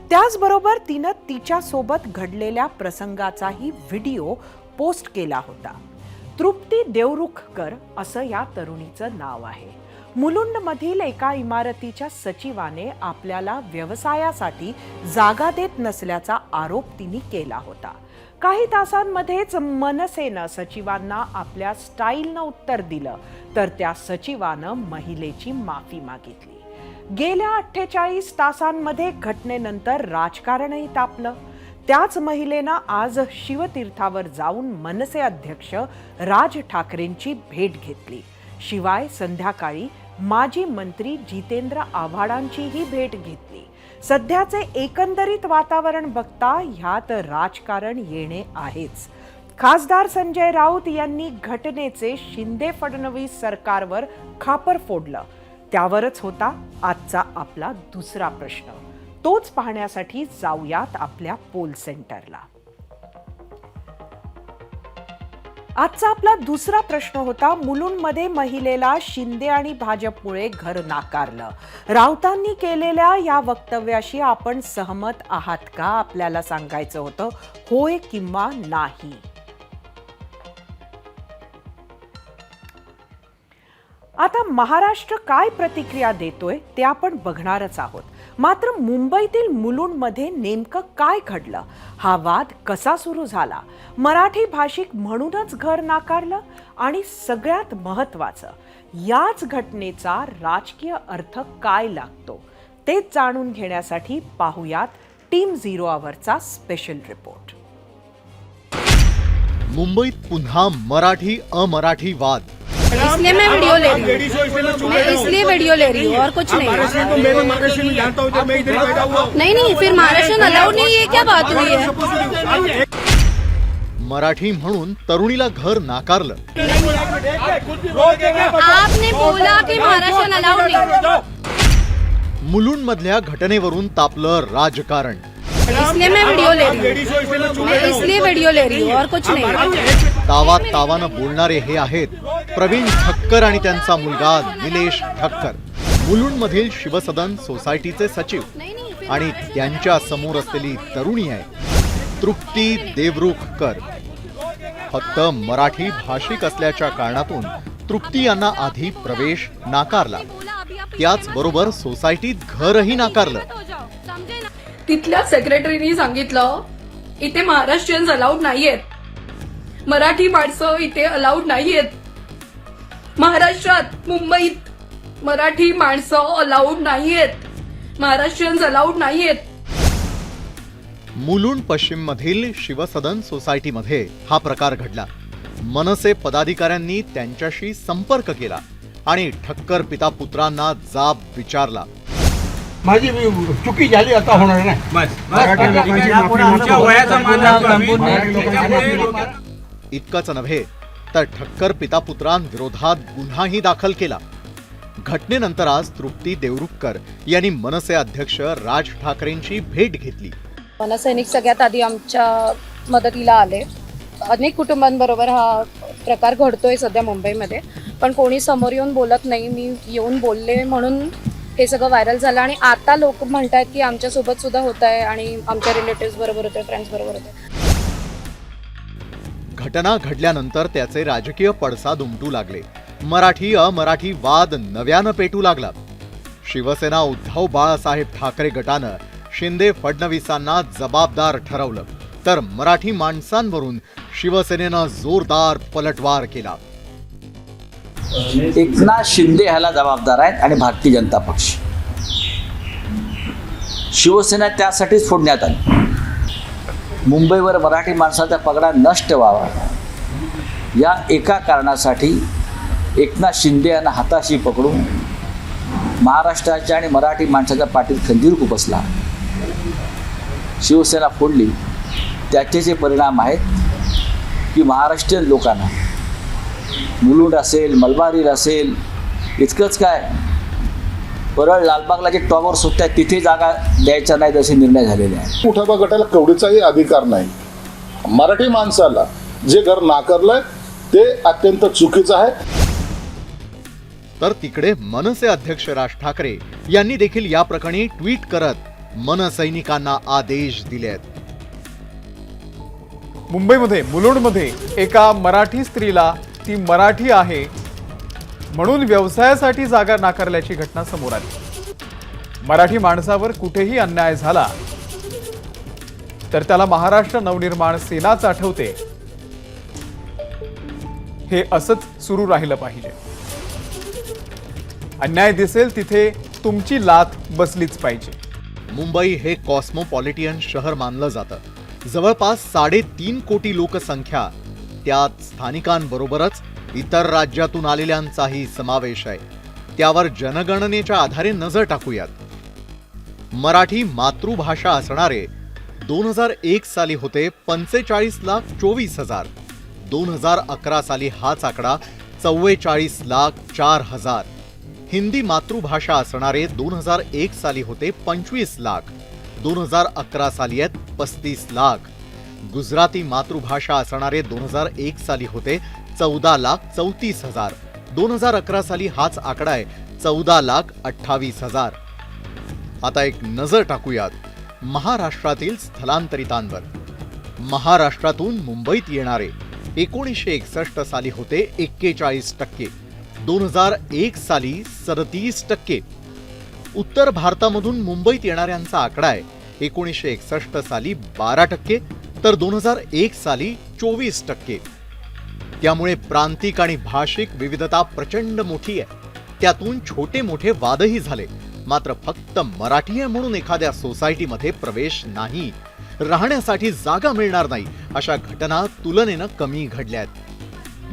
Speaker 1: त्याचबरोबर तिनं तिच्यासोबत घडलेल्या प्रसंगाचाही व्हिडिओ पोस्ट केला होता. तृप्ती देवरुखकर असं या तरुणीचं नाव आहे. मुलुंडमधील एका इमारतीच्या सचिवाने आपल्याला व्यवसायासाठी जागा देत नसल्याचा आरोप तिने केला होता. काही तासांमध्येच मनसेनं सचिवांना आपल्या स्टाईलनं उत्तर दिलं तर त्या सचिवानं महिलेची माफी मागितली. गेल्या 48 तासांमध्ये घटनेनंतर राजकारणही तापलं. त्याच महिलेनं आज शिवतीर्थावर जाऊन मनसे अध्यक्ष राज ठाकरेंची भेट घेतली. शिवाय संध्याकाळी माजी मंत्री जितेंद्र आव्हाडांचीही भेट घेतली. सध्याचे एकंदरीत वातावरण बघता ह्यात राजकारण येणे आहेच. खासदार संजय राऊत यांनी घटनेचे शिंदे फडणवीस सरकारवर खापर फोडलं. त्यावरच होता आजचा आपला दुसरा प्रश्न. तोच पाहण्यासाठी जाऊयात आपल्या पोल सेंटरला. आजचा आपला दुसरा प्रश्न होता, मुलुंडमध्ये महिलेला शिंदे आणि भाजपमुळे घर नाकारलं. राऊतांनी केलेल्या या वक्तव्याशी आपण सहमत आहात का? आपल्याला सांगायचं होतं होय किंवा नाही. आता महाराष्ट्र काय प्रतिक्रिया देतोय ते आपण बघणारच आहोत. मात्र मुंबईतील मुलुंडमध्ये नेमकं काय घडलं? हा वाद कसा सुरू झाला? मराठी भाषिक म्हणूनच घर नाकारलं? आणि सगळ्यात महत्त्वाचं, याच घटनेचा राजकीय अर्थ काय लागतो तेच जाणून घेण्यासाठी पाहूयात टीम 0 आवरचा स्पेशल रिपोर्ट.
Speaker 12: मुंबईत पुन्हा मराठी अमराठी वाद.
Speaker 8: इसलिए मैं वीडियो ले रही हूँ, मैं इसलिए वीडियो ले रही हूँ और कुछ नहीं. नहीं फिर महाराष्ट्र अलाउड नहीं है, क्या बात हुई है?
Speaker 12: मराठी म्हणून तरुणीला घर नाकारलं.
Speaker 8: आपने बोला की महाराष्ट्र अलाउड नहीं.
Speaker 12: मुलुंडमधल्या घटनेवरून तापलं राजकारण.
Speaker 8: इसलिए मैं वीडियो ले रही हूँ, मैं इसलिए वीडियो ले रही हूँ और कुछ नहीं.
Speaker 12: तावानं बोलणारे हे आहेत प्रवीण ठक्कर आणि त्यांचा मुलगा निलेश ठक्कर, मुलुंडमधील शिवसदन सोसायटीचे सचिव. आणि त्यांच्या समोर असलेली तरुणी आहे तृप्ती देवरुखकर. फक्त मराठी भाषिक असल्याच्या कारणातून तृप्ती यांना आधी प्रवेश नाकारला, त्याचबरोबर सोसायटीत घरही नाकारलं.
Speaker 8: तिथल्या सेक्रेटरीनी सांगितलं इथे महाराष्ट्रीयन्स अलाउड नाहीयेत, मराठी माणसं इथे अलाउड नाहीयेत. महाराष्ट्रात मुंबईत मराठी माणसं अलाउड नाहीयेत, महाराष्ट्रीयन्स अलाउड नाहीयेत.
Speaker 12: मुलुंड पश्चिम मधील शिवसदन सोसायटीमध्ये हा प्रकार घडला. मनसे पदाधिकाऱ्यांनी त्यांच्याशी संपर्क केला आणि ठक्कर पिता पुत्रांना जाब विचारला.
Speaker 9: माझी चुकी झाली, आता होणार नाही.
Speaker 12: इतकंच नव्हे तर ठक्कर पिता पुत्रांविरोधात गुन्हाही दाखल केला. घटनेनंतर आज तृप्ती देवरुखकर यांनी मनसे अध्यक्ष राज ठाकरेंची भेट घेतली.
Speaker 8: मनसैनिक सगळ्यात आधी आमच्या मदतीला आले. अनेक कुटुंबांबरोबर हा प्रकार घडतोय सध्या मुंबईमध्ये, पण कोणी समोर येऊन बोलत नाही. मी येऊन बोलले म्हणून हे सगळं व्हायरल झालं आणि आता लोक म्हणतात की आमच्यासोबत सुद्धा होत आहे आणि आमच्या रिलेटिव्स बरोबर होते, फ्रेंड्स बरोबर होते.
Speaker 12: घटना घडल्यानंतर त्याचे राजकीय पडसाद उमटू लागले. मराठी अमराठी वाद नव्यानं पेटू लागला. शिवसेना उद्धव बाळासाहेब ठाकरे गटानं शिंदे फडणवीसांना जबाबदार ठरवलं, तर मराठी माणसांवरून शिवसेनेनं जोरदार पलटवार केला.
Speaker 2: एकनाथ शिंदे ह्याला जबाबदार आहेत आणि भारतीय जनता पक्ष. शिवसेना त्यासाठीच फोडण्यात आली. मुंबईवर मराठी माणसाचा पगडा नष्ट व्हावा या एका कारणासाठी एकनाथ शिंदे यांना हाताशी पकडून महाराष्ट्राच्या आणि मराठी माणसाच्या पाठीत खंजीर खुपसला. शिवसेना फोडली. त्याचे जे परिणाम आहेत की महाराष्ट्रीयन लोकांना मुलुंड असेल, मलबार असेल, इतकंच काय परळ लालबागला जे टॉवर सुटतात तिथे जागा द्यायचा नाही असे निर्णय झालेले आहेत.
Speaker 13: उठावा गटाला केवढीचाही अधिकार नाही. मराठी माणसाला जे घर नाकारलंय ते अत्यंत चुकीचं आहे.
Speaker 12: तर तिकडे मनसे अध्यक्ष राज ठाकरे यांनी देखील या प्रकरणी ट्विट करत मनसैनिकांना आदेश दिले आहेत.
Speaker 14: मुंबईमध्ये मुलुंडमध्ये एका मराठी स्त्रीला ती मराठी आहे म्हणून व्यवसायासाठी जागा नाकारल्याची घटना समोर आली. मराठी माणसावर कुठेही अन्याय झाला तर त्याला महाराष्ट्र नवनिर्माण सेनाच आठवते. हे असंच सुरू राहिलं पाहिजे. अन्याय दिसेल तिथे तुमची लाथ बसलीच पाहिजे.
Speaker 12: मुंबई हे कॉस्मोपॉलिटियन शहर मानलं जातं. जवळपास 3.5 कोटी लोकसंख्या, त्यात स्थानिकांबरोबरच इतर राज्यातून आलेल्यांचाही समावेश आहे. त्यावर जनगणनेच्या आधारे नजर टाकूयात. मराठी मातृभाषा असणारे 2001 साली होते 45,24,000. 2011 साली हाच आकडा 44,04,000. हिंदी मातृभाषा असणारे 2001 साली होते 25 लाख. 2011 साली आहेत 35 लाख. गुजराती मातृभाषा असणारे 2001 साली होते 14,34,000. 2011 साली हाच आकडा आहे 14,28,000. आता एक नजर टाकूयात महाराष्ट्रातील स्थलांतरितांवर. महाराष्ट्रातून मुंबईत येणारे 1961 साली होते 41%. 2001 साली 37%. उत्तर भारतामधून मुंबईत येणाऱ्यांचा आकडा आहे 1961 साली 12%, तर 2001 साली 24%. त्यामुळे प्रांतिक आणि भाषिक विविधता प्रचंड मोठी आहे. त्यातून छोटे मोठे वादही झाले. मात्र फक्त मराठी आहे म्हणून एखाद्या सोसायटीमध्ये प्रवेश नाही. राहण्यासाठी जागा मिळणार नाही अशा घटना तुलनेनं कमी घडल्यात.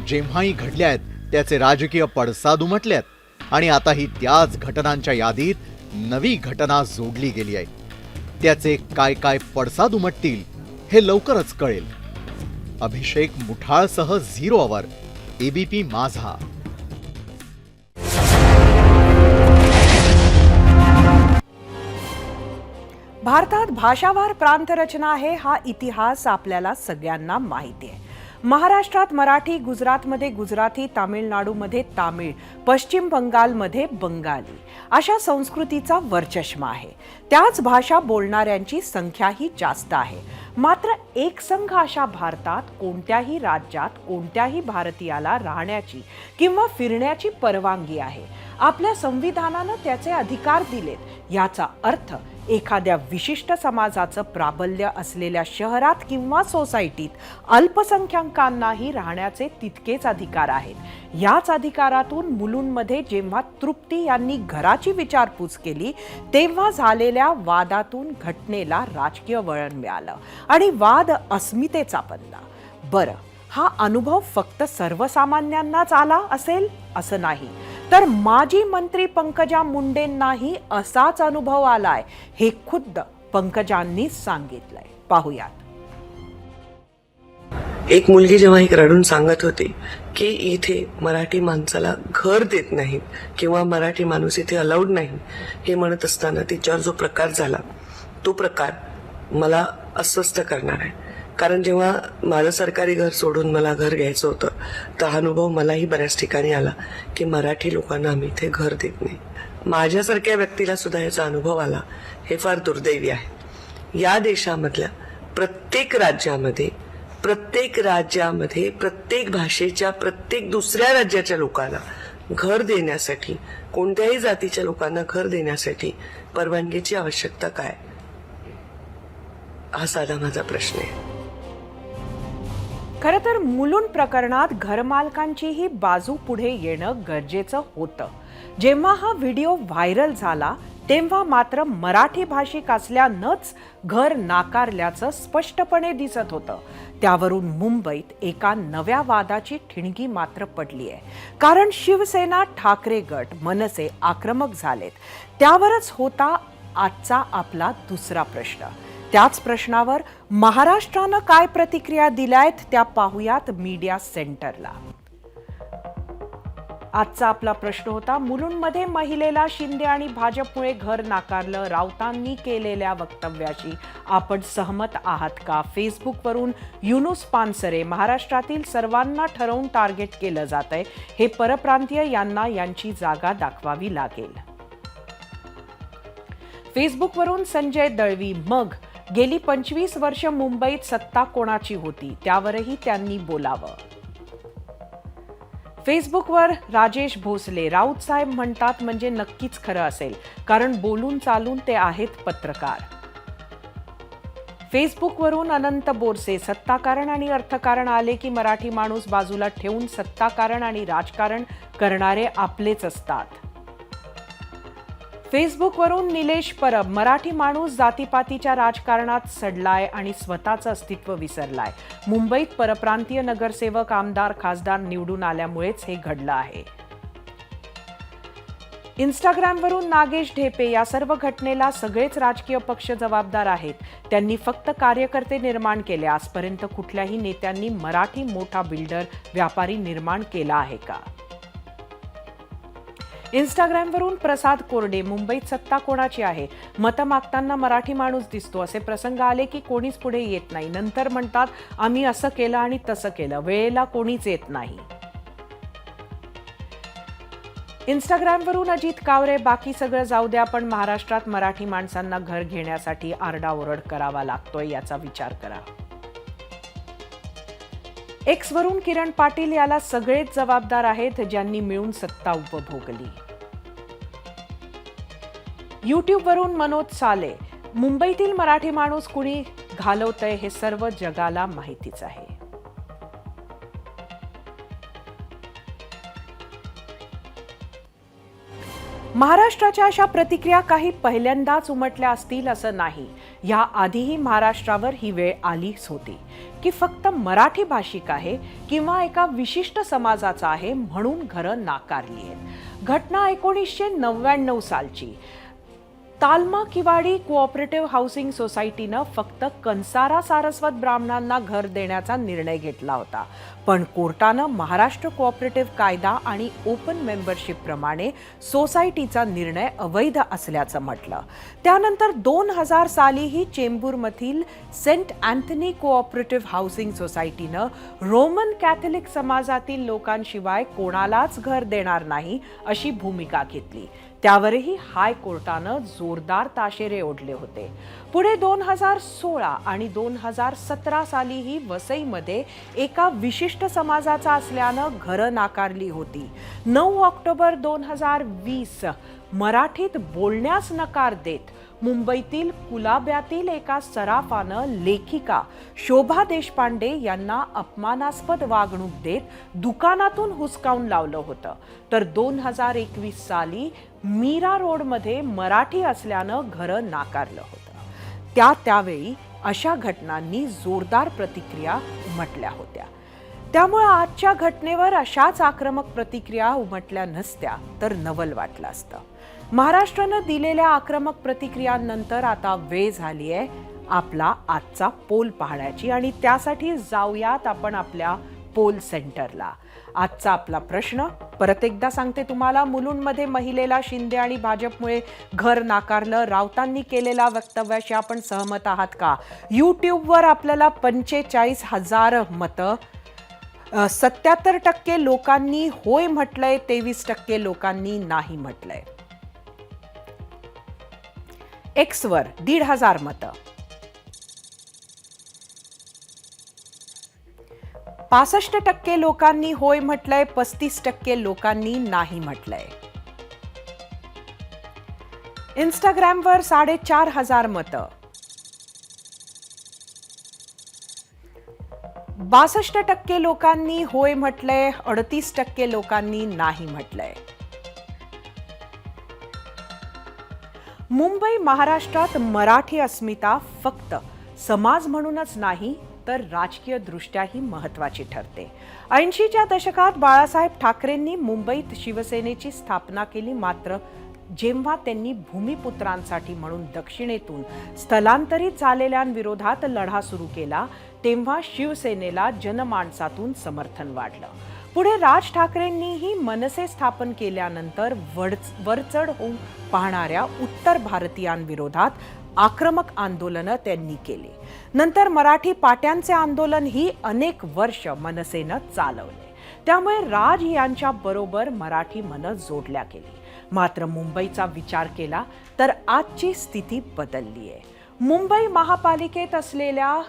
Speaker 12: जेव्हाही घडल्यात त्याचे राजकीय पडसाद उमटल्यात आणि आताही त्याच घटनांच्या यादीत नवी घटना जोडली गेली आहे. त्याचे काय काय पडसाद उमटतील हे लवकरच कळेल. अभिषेक मुठाळसह 0 आवर, एबीपी माझा.
Speaker 1: भारतात भाषावार प्रांतरचना आहे हा इतिहास आपल्याला सगळ्यांना माहिती आहे. महाराष्ट्रात मराठी, गुजरातमध्ये गुजराती, तामिळनाडूमध्ये तामिळ, पश्चिम बंगालमध्ये बंगाली अशा संस्कृतीचा वरचष्मा आहे. त्याच भाषा बोलणाऱ्यांची संख्याही जास्त आहे. मात्र एकसंघ अशा भारतात कोणत्याही राज्यात कोणत्याही भारतीयाला राहण्याची किंवा फिरण्याची परवानगी आहे. आपल्या संविधानानं त्याचे अधिकार दिलेत. याचा अर्थ एखाद्या विशिष्ट समाजाचं प्राबल्य असलेल्या शहरात किंवा सोसायटीत अल्पसंख्याकांनाही राहण्याचे तितकेच अधिकार आहेत. याच अधिकारातून मुलुंडमध्ये जेव्हा तृप्ती यांनी घराची विचारपूस केली तेव्हा झालेल्या वादातून घटनेला राजकीय वळण मिळालं आणि वाद अस्मितेचा बनला. बरं, हा अनुभव फक्त सर्वसामान्यांनाच आला असेल असं नाही, तर माजी मंत्री पंकजा मुंडेंनाही असाच अनुभव आलाय हे खुद्द पंकजांनीच सांगितलंय. पाहूयात.
Speaker 15: एक मुलगी जेव्हा एक रडून सांगत होती की इथे मराठी माणसाला घर देत नाहीत किंवा मराठी माणूस इथे अलाउड नाही, हे म्हणत असताना तिच्यावर जो प्रकार झाला तो प्रकार मला अस्वस्थ करणार आहे. कारण जेव्हा माझं सरकारी घर सोडून मला घर घ्यायचं होतं तर हा अनुभव मलाही बऱ्याच ठिकाणी आला की मराठी लोकांना आम्ही इथे घर देत नाही. माझ्यासारख्या व्यक्तीला सुद्धा याचा अनुभव आला, हे फार दुर्दैवी आहे. या देशामधल्या प्रत्येक राज्यामध्ये प्रत्येक भाषेच्या प्रत्येक दुसऱ्या राज्याच्या लोकांना घर देण्यासाठी, कोणत्याही जातीच्या लोकांना घर देण्यासाठी परवानगीची आवश्यकता काय, हा साधा माझा प्रश्न आहे.
Speaker 1: खरं तर मुलुंड प्रकरणात घरमालकांचीही बाजू पुढे येणं गरजेचं होतं. जेव्हा हा व्हिडिओ व्हायरल झाला तेव्हा मात्र मराठी भाषिक असल्यानंच घर नाकारल्याचं स्पष्टपणे दिसत होतं. त्यावरून मुंबईत एका नव्या वादाची ठिणगी मात्र पडली आहे. कारण शिवसेना, ठाकरे गट, मनसे आक्रमक झालेत. त्यावरच होता आजचा आपला दुसरा प्रश्न. त्याच प्रश्नावर महाराष्ट्रानं काय प्रतिक्रिया दिल्यात त्या पाहूयात मीडिया सेंटरला. आजचा आपला प्रश्न होता, मुलुंडमध्ये महिलेला शिंदे आणि भाजपमुळे घर नाकारलं, राऊतांनी केलेल्या वक्तव्याशी आपण सहमत आहात का? फेसबुकवरून युनुस पानसरे, महाराष्ट्रातील सर्वांना ठरवून टार्गेट केलं जातंय, हे परप्रांतीय यांना यांची जागा दाखवावी लागेल. फेसबुकवरून संजय दळवी, मग गेली 25 वर्ष मुंबईत सत्ता कोणाची होती त्यावरही त्यांनी बोलावं. फेसबुकवर राजेश भोसले, राऊत साहेब म्हणतात म्हणजे नक्कीच खरं असेल, कारण बोलून चालून ते आहेत पत्रकार. फेसबुकवरून अनंत बोरसे, सत्ताकारण आणि अर्थकारण आले की मराठी माणूस बाजूला ठेवून सत्ताकारण आणि राजकारण करणारे आपलेच असतात. फेसबुकवरून निलेश परब, मराठी माणूस जातीपातीच्या राजकारणात सडलाय आणि स्वतःचं अस्तित्व विसरलाय. मुंबईत परप्रांतीय नगरसेवक, आमदार, खासदार निवडून आल्यामुळेच हे घडलं आहे. इंस्टाग्रामवरून नागेश ढेपे, या सर्व घटनेला सगळेच राजकीय पक्ष जबाबदार आहेत. त्यांनी फक्त कार्यकर्ते निर्माण केले. आजपर्यंत कुठल्याही नेत्यांनी मराठी मोठा बिल्डर, व्यापारी निर्माण केला आहे का? इंस्टाग्रामवरून प्रसाद कोरडे, मुंबईत सत्ता कोणाची आहे? मतं मागताना मराठी माणूस दिसतो. असे प्रसंग आले की कोणीच पुढे येत नाही. नंतर म्हणतात आम्ही असं केलं आणि तसं केलं. वेळेला कोणीच येत नाही. इंस्टाग्रामवरून अजित कावरे, बाकी सगळं जाऊ द्या, पण महाराष्ट्रात मराठी माणसांना घर घेण्यासाठी आरडाओरड करावा लागतोय याचा विचार करा. एक्सवरून किरण पाटील, याला सगळेच जबाबदार आहेत ज्यांनी मिळून सत्ता उपभोगली. यूट्यूबवरून मनोज साले, मुंबईतील मराठी माणूस कुणी घालवतंय हे सर्व जगाला माहितीच आहे. महाराष्ट्राच्या अशा प्रतिक्रिया काही पहिल्यांदाच उमटल्या असतील असं नाही. या आधीही महाराष्ट्रावर ही वेळ आलीच होती की फक्त मराठी भाषिक आहे किंवा एका विशिष्ट समाजाचा आहे म्हणून घरं नाकारली आहेत. घटना 1999 सालची. तालमा किवाडी कोऑपरेटिव्ह हाऊसिंग सोसायटीनं फक्त कंसारा सारस्वत ब्राह्मणांना घर देण्याचा निर्णय घेतला होता, पण कोर्टानं महाराष्ट्र कोऑपरेटिव्ह कायदा आणि ओपन मेंबरशिप प्रमाणे सोसायटीचा निर्णय अवैध असल्याचं म्हटलं. त्यानंतर 2000 सालीही चेंबूरमधील सेंट अँथनी कोऑपरेटिव्ह हाऊसिंग सोसायटीनं रोमन कॅथलिक समाजातील लोकांशिवाय कोणालाच घर देणार नाही अशी भूमिका घेतली. त्यावरही हायकोर्टानं जोरदार ताशेरे ओढले होते. पुढे 2016 आणि 2017 सालीही वसईमध्ये एका विशिष्ट समाजाचा असल्यानं घरं नाकारली होती. 9 ऑक्टोबर 2020 मराठीत बोलण्यास नकार देत मुंबईतील कुलाब्यातील एका सराफानं लेखिका शोभा देशपांडे यांना अपमानास्पद वागणूक देत दुकानातून हुसकावून लावलं होतं. तर 2021 साली मीरा रोडमध्ये मराठी असल्यानं घरं नाकारलं होतं. त्यावेळी अशा घटनांनी जोरदार प्रतिक्रिया उमटल्या होत्या. त्यामुळे आजच्या घटनेवर अशाच आक्रमक प्रतिक्रिया उमटल्या नसत्या तर नवल वाटलं असतं. महाराष्ट्रानं दिलेल्या आक्रमक प्रतिक्रियांनंतर आता वेळ झाली आहे आपला आजचा पोल पाहण्याची आणि त्यासाठी जाऊयात आपण आपल्या पोल सेंटरला. आजचा आपला प्रश्न परत एकदा सांगते तुम्हाला. मुलुंडमध्ये महिलेला शिंदे आणि भाजपमुळे घर नाकारलं. राऊतांनी केलेल्या वक्तव्याशी आपण सहमत आहात का? यूट्यूबवर आपल्याला 45,000 मतं. 77% लोकांनी होय म्हटलंय, 23% लोकांनी नाही म्हटलंय. एक्सवर 1,500 मतं. 65% लोकांनी होय म्हटलंय, 35% लोकांनी नाही म्हटलंय. इंस्टाग्रामवर 4,500 मतं. 62% लोकांनी होय म्हटलंय, 38% लोकांनी नाही म्हटलंय. मुंबई महाराष्ट्रात मराठी अस्मिता फक्त समाज म्हणूनच नाही तर राजकीय दृष्ट्याही महत्त्वाची ठरते. 80च्या दशकात बाळासाहेब ठाकरेंनी मुंबईत शिवसेनेची स्थापना केली. मात्र जेव्हा त्यांनी भूमिपुत्रांसाठी म्हणून दक्षिणेतून स्थलांतरित झालेल्यांविरोधात लढा सुरू केला तेव्हा शिवसेनेला जनमानसातून समर्थन वाढलं. पुढे राज ठाकरेंनीही मनसे स्थापन केल्यानंतर वरचढ होऊन पाहणाऱ्या उत्तर भारतीयांविरोधात आक्रमक आंदोलनं त्यांनी केली. नंतर मराठी पाट्यांचे आंदोलन ही अनेक वर्ष मनसेनं चालवले. त्यामुळे राज यांच्या बरोबर मराठी मनं जोडल्या गेली. मात्र मुंबईचा विचार केला तर आजची स्थिती बदलली आहे. मुंबई महापालिकेत असलेल्या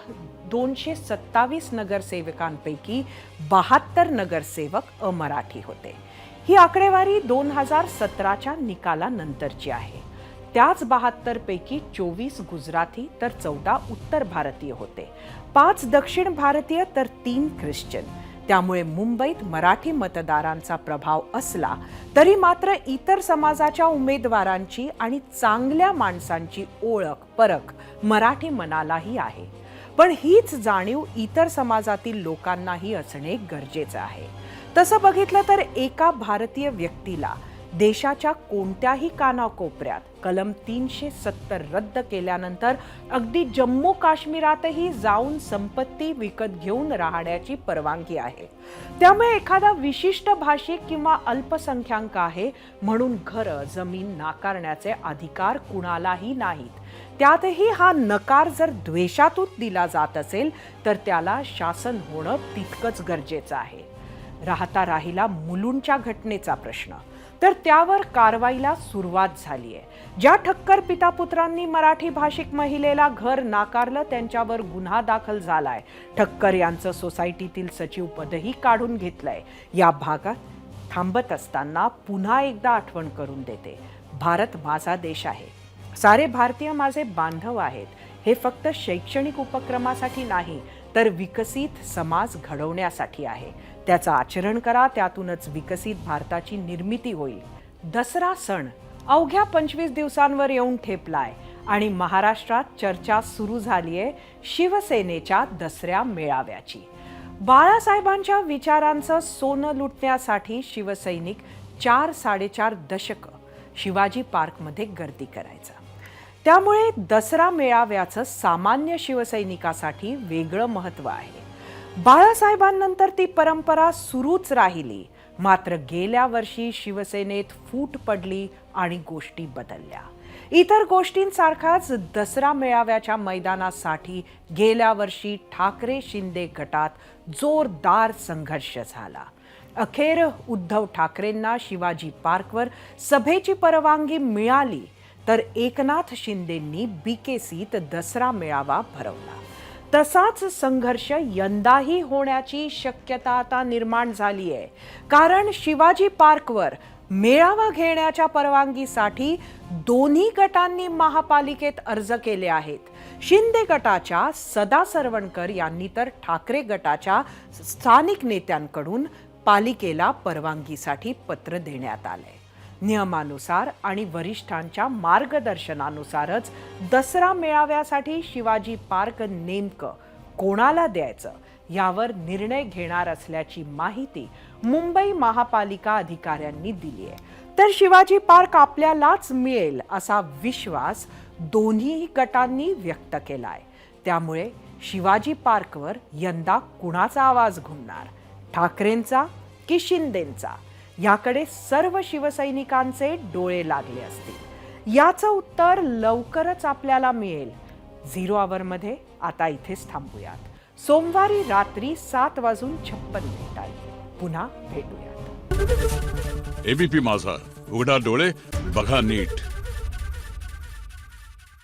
Speaker 1: 227 नगरसेवकांपैकी 72 नगरसेवक अमराठी होते. ही आकडेवारी 2017च्या निकालानंतरची आहे. त्याच 72 पैकी 24 गुजराती तर 14 उत्तर भारतीय होते, 5 दक्षिण भारतीय तर 3 ख्रिश्चन. त्यामुळे मुंबईत मराठी मतदारांचा प्रभाव असला तरी मात्र इतर समाजाच्या उमेदवारांची आणि चांगल्या माणसांची ओळख परख मराठी मनालाही आहे. पण हीच जाणीव इतर समाजातील लोकांनाही असणे गरजेचं आहे. तसं बघितलं तर एका भारतीय व्यक्तीला देशाच्या कोणत्याही कानाकोपऱ्यात कलम 370 रद्द केल्यानंतर अगदी जम्मू काश्मीरातही जाऊन संपत्ती विकत घेऊन राहण्याची परवानगी आहे. त्यामुळे एखादा विशिष्ट भाषिक किंवा अल्पसंख्याक आहे म्हणून घरं जमीन नाकारण्याचे अधिकार कुणालाही नाहीत. त्यातही हा नकार जर द्वेषातून दिला जात असेल तर त्याला शासन होणं तितकंच गरजेचं आहे. राहिला मुलुंडच्या घटनेचा प्रश्न, तर त्यावर कारवाईला सुरुवात झाली आहे. ज्या ठक्कर पितापुत्रांनी मराठी भाषिक महिलेला घर नाकारलं त्यांच्यावर गुन्हा दाखल झालाय. ठक्कर यांचं सोसायटीतील सचिव पदही काढून घेतलंय. या भागात थांबत असताना पुन्हा एकदा आठवण करून देते, भारत माझा देश आहे. सारे भारतीय माझे बांधव आहेत. हे फक्त शैक्षणिक उपक्रमासाठी नाही तर विकसित समाज घडवण्यासाठी आहे. त्याचं आचरण करा, त्यातूनच विकसित भारताची निर्मिती होईल. दसरा सण अवघ्या 25 दिवसांवर येऊन ठेपलाय आणि महाराष्ट्रात चर्चा सुरू झालीये शिवसेनेच्या दसऱ्या मेळाव्याची. बाळासाहेबांच्या विचारांचं सोनं लुटण्यासाठी शिवसैनिक 4-4.5 दशकं शिवाजी पार्कमध्ये गर्दी करायचा. त्यामुळे दसरा मेळाव्याचं सामान्य शिवसैनिकासाठी वेगळं महत्त्व आहे. बाळासाहेबांनंतर ती परंपरा सुरूच राहिली. मात्र गेल्या वर्षी शिवसेनेत फूट पडली आणि गोष्टी बदलल्या. इतर गोष्टींसारखाच दसरा मेळाव्याच्या मैदानासाठी गेल्या वर्षी ठाकरे शिंदे गटात जोरदार संघर्ष झाला. अखेर उद्धव ठाकरेंना शिवाजी पार्कवर सभेची परवानगी मिळाली, तर एकनाथ शिंदेंनी BKCत दसरा मेळावा भरवला. तसाच संघर्ष यंदाही होण्याची शक्यता आता निर्माण झाली आहे. कारण शिवाजी पार्कवर मेळावा घेण्याच्या परवानगीसाठी दोन्ही गटांनी महापालिकेत अर्ज केले आहेत. शिंदे गटाच्या सदा सरवणकर यांनी तर ठाकरे गटाच्या स्थानिक नेत्यांकडून पालिकेला परवानगीसाठी पत्र देण्यात आलंय. नियमानुसार आणि वरिष्ठांच्या मार्गदर्शनानुसारच दसरा मेळाव्यासाठी शिवाजी पार्क नेमकं कोणाला द्यायचं यावर निर्णय घेणार असल्याची माहिती मुंबई महापालिका अधिकाऱ्यांनी दिली आहे. तर शिवाजी पार्क आपल्यालाच मिळेल असा विश्वास दोन्ही गटांनी व्यक्त केलाय. त्यामुळे शिवाजी पार्कवर यंदा कुणाचा आवाज घुमणार, ठाकरेंचा की शिंदेंचा, याकडे सर्व शिवसैनिकांचे डोळे लागले असतील. याचं उत्तर लवकरच आपल्याला मिळेल. 0 आवरमध्ये आता इथेच थांबूयात. सोमवारी रात्री 7:56 पुन्हा भेटूयात.
Speaker 16: ABP माझा, उघडा डोळे बघा नीट.